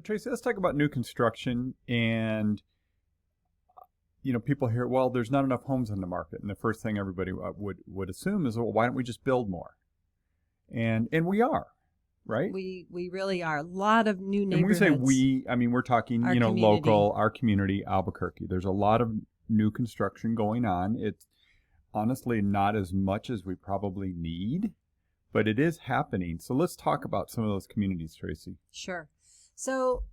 So Tracy, let's talk about new construction. And people hear, well, there's not enough homes in the market, and the first thing everybody would assume is, well, why don't we just build more? And we are, right? We really are. A lot of new neighborhoods. And when we say we, I mean we're talking, Our community. local, our community, Albuquerque. There's a lot of new construction going on. It's honestly not as much as we probably need, but it is happening. So let's talk about some of those communities, Tracy. Sure. So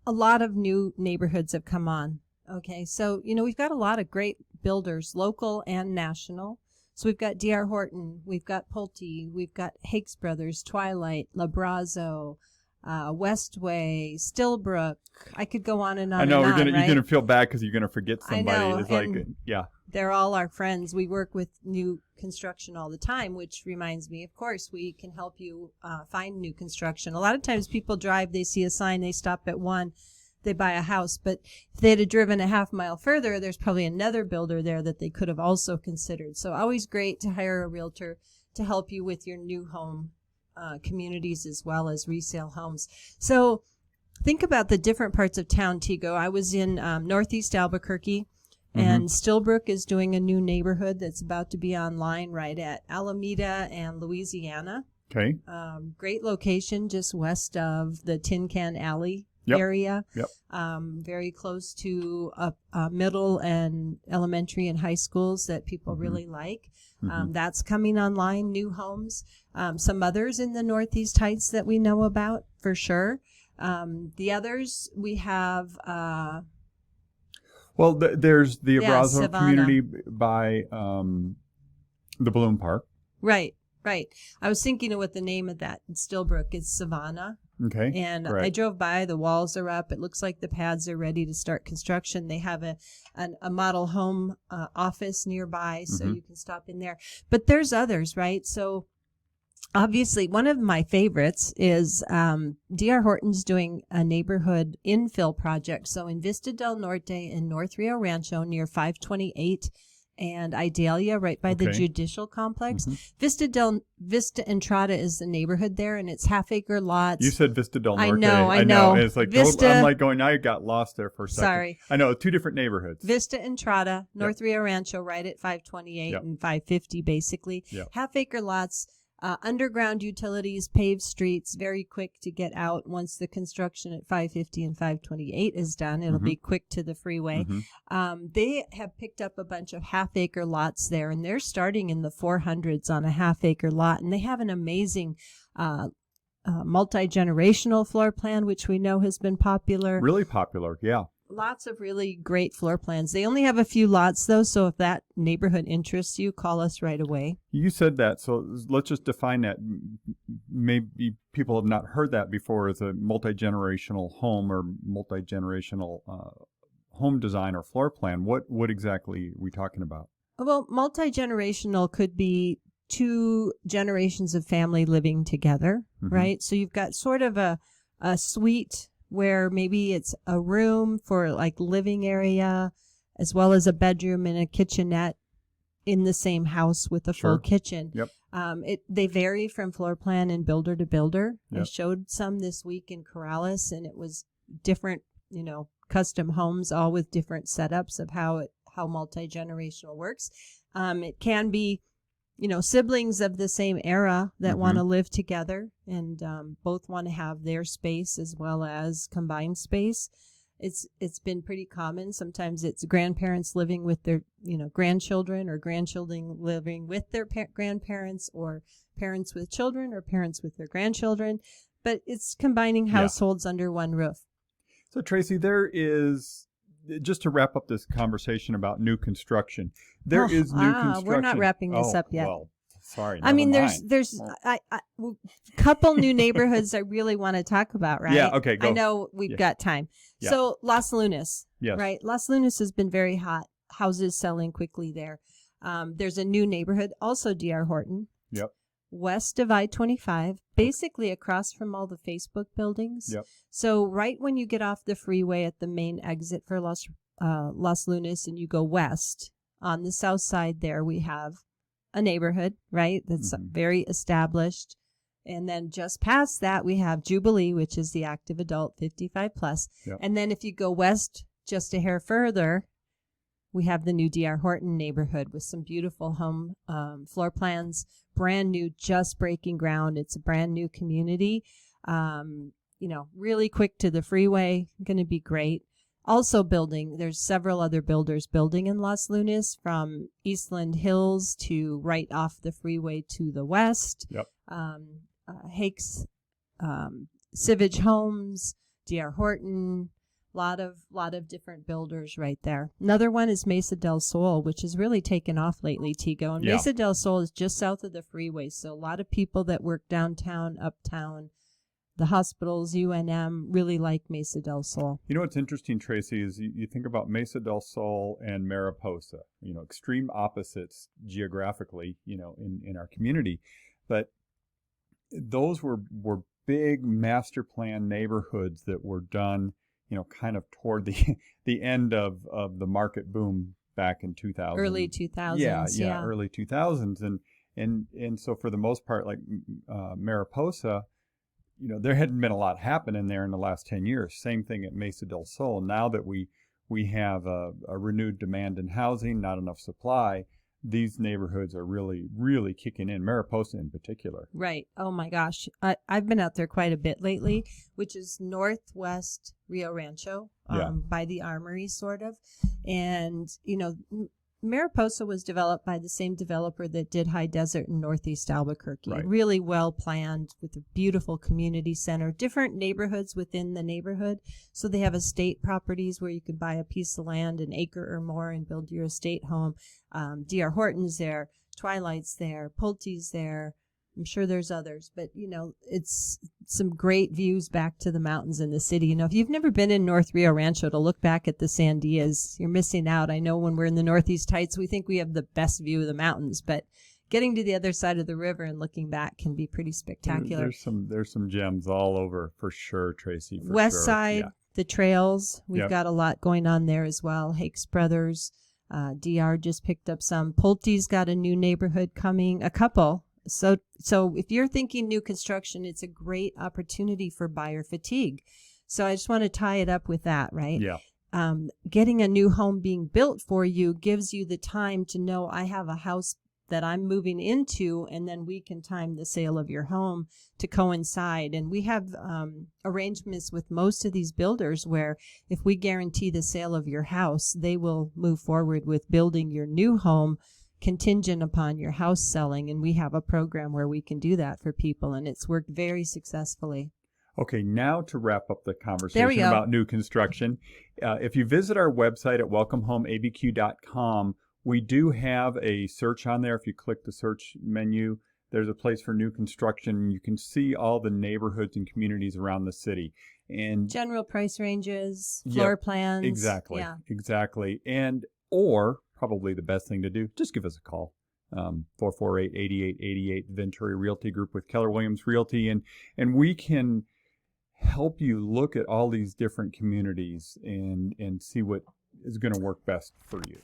a lot of new neighborhoods have come on. Okay. So, we've got a lot of great builders, local and national. So we've got D.R. Horton, we've got Pulte, we've got Hakes Brothers, Twilight, LeBron ISO, Westway, Brook. I could go on and on. I know and on, you're gonna feel bad because you're gonna forget somebody. I know, it's they're all our friends. We work with new construction all the time, which reminds me, of course, we can help you find new construction. A lot of times people drive, they see a sign, they stop at one, they buy a house. But if they had driven a half mile further, there's probably another builder there that they could have also considered. So always great to hire a realtor to help you with your new home communities as well as resale homes. So think about the different parts of town, Tego. I was in northeast Albuquerque. And Brook is doing a new neighborhood that's about to be online right at Alameda and Louisiana. Okay. Great location just west of the Tin Can Alley area. Yep. Very close to middle and elementary and high schools that people really like. That's coming online, new homes. Some others in the Northeast Heights that we know about for sure. The others we have... Well, there's the Abrazo Savannah. community by the Bloom Park. Right. I was thinking of what the name of that in Brook is. Savannah. Okay. And right. I drove by. The walls are up. It looks like the pads are ready to start construction. They have a model home office nearby, so you can stop in there. But there's others, right? So obviously, one of my favorites is D.R. Horton's doing a neighborhood infill project. So in Vista del Norte in North Rio Rancho near 528 and Idalia, right by the judicial complex. Vista Entrada is the neighborhood there, and it's half-acre lots. You said Vista del Norte. I know. It's like I'm like going, I got lost there for a second. Sorry. I know, two different neighborhoods. Vista Entrada, North Rio Rancho, right at 528 and 550, basically. Yep. Half-acre lots. Underground utilities, paved streets, very quick to get out once the construction at 550 and 528 is done. It'll be quick to the freeway. They have picked up a bunch of half-acre lots there, and they're starting in the 400s on a half-acre lot. And they have an amazing multi-generational floor plan, which we know has been popular. Really popular, yeah. Lots of really great floor plans. They only have a few lots, though, so if that neighborhood interests you, call us right away. You said that, so let's just define that. Maybe people have not heard that before as a multi-generational home or multi-generational home design or floor plan. What exactly are we talking about? Well, multi-generational could be 2 generations of family living together, right? So you've got sort of a suite where maybe it's a room for like living area as well as a bedroom and a kitchenette in the same house with a full kitchen. Yep. They vary from floor plan and builder to builder. Yep. I showed some this week in Corrales, and it was different, custom homes, all with different setups of how multi-generational works. It can be siblings of the same era that want to live together and both want to have their space as well as combined space. It's been pretty common. Sometimes it's grandparents living with their grandchildren, or grandchildren living with their grandparents, or parents with children, or parents with their grandchildren. But it's combining households under one roof. So Tracy, there is, just to wrap up this conversation about new construction, there is new construction. We're not wrapping this up yet. Well, sorry. I mean, there's a couple new neighborhoods I really want to talk about, right? Yeah, okay, go. I know we've got time. Yeah. So Las Lunas, yes. right? Las Lunas has been very hot. Houses selling quickly there. There's a new neighborhood, also D.R. Horton. Yep. West of I-25, basically across from all the Facebook buildings. Yep. So right when you get off the freeway at the main exit for Las Lunas and you go west, on the south side there we have a neighborhood, right? That's very established. And then just past that, we have Jubilee, which is the active adult 55 plus. Yep. And then if you go west just a hair further, we have the new D.R. Horton neighborhood with some beautiful home floor plans, brand new, just breaking ground. It's a brand new community. Really quick to the freeway, going to be great. Also building, there's several other builders building in Los Lunas, from Eastland Hills to right off the freeway to the west. Yep. Hakes, Civage Homes, D.R. Horton, lot of different builders right there. Another one is Mesa del Sol, which has really taken off lately, Tego. And Yeah. Mesa del Sol is just south of the freeway, so a lot of people that work downtown, uptown, the hospitals, UNM, really like Mesa del Sol. You know what's interesting, Tracy, is you think about Mesa del Sol and Mariposa, extreme opposites geographically, in our community. But those were big master plan neighborhoods that were done, kind of toward the end of the market boom back in 2000. Early 2000s. Yeah, early 2000s. And so for the most part, like Mariposa, there hadn't been a lot happening there in the last 10 years. Same thing at Mesa del Sol. Now that we have a renewed demand in housing, not enough supply, these neighborhoods are really, really kicking in, Mariposa in particular. Right. Oh, my gosh. I've been out there quite a bit lately, which is northwest Rio Rancho, by the Armory, sort of. And, Mariposa was developed by the same developer that did High Desert in northeast Albuquerque. Right. Really well planned with a beautiful community center, different neighborhoods within the neighborhood. So they have estate properties where you could buy a piece of land, an acre or more, and build your estate home. D.R. Horton's there, Twilight's there, Pulte's there. I'm sure there's others, but, it's some great views back to the mountains in the city. If you've never been in North Rio Rancho to look back at the Sandias, you're missing out. I know when we're in the Northeast Heights, we think we have the best view of the mountains, but getting to the other side of the river and looking back can be pretty spectacular. There's some gems all over for sure, Tracy. West side, the trails, we've Yep. got a lot going on there as well. Hakes Brothers, DR just picked up some. Pulte's got a new neighborhood coming, a couple. So if you're thinking new construction, it's a great opportunity for buyer fatigue. So I just want to tie it up with that, right? Yeah. Getting a new home being built for you gives you the time to know, I have a house that I'm moving into, and then we can time the sale of your home to coincide. And we have arrangements with most of these builders where if we guarantee the sale of your house, they will move forward with building your new home contingent upon your house selling. And we have a program where we can do that for people, and it's worked very successfully. Okay, now to wrap up the There we conversation go. about new construction, if you visit our website at welcomehomeabq.com, we do have a search on there. If you click the search menu, there's a place for new construction. You can see all the neighborhoods and communities around the city. And General price ranges, floor plans. exactly, Yeah. exactly. Or probably the best thing to do, just give us a call. 448-8888, Venturi Realty Group with Keller Williams Realty. And we can help you look at all these different communities and see what is going to work best for you.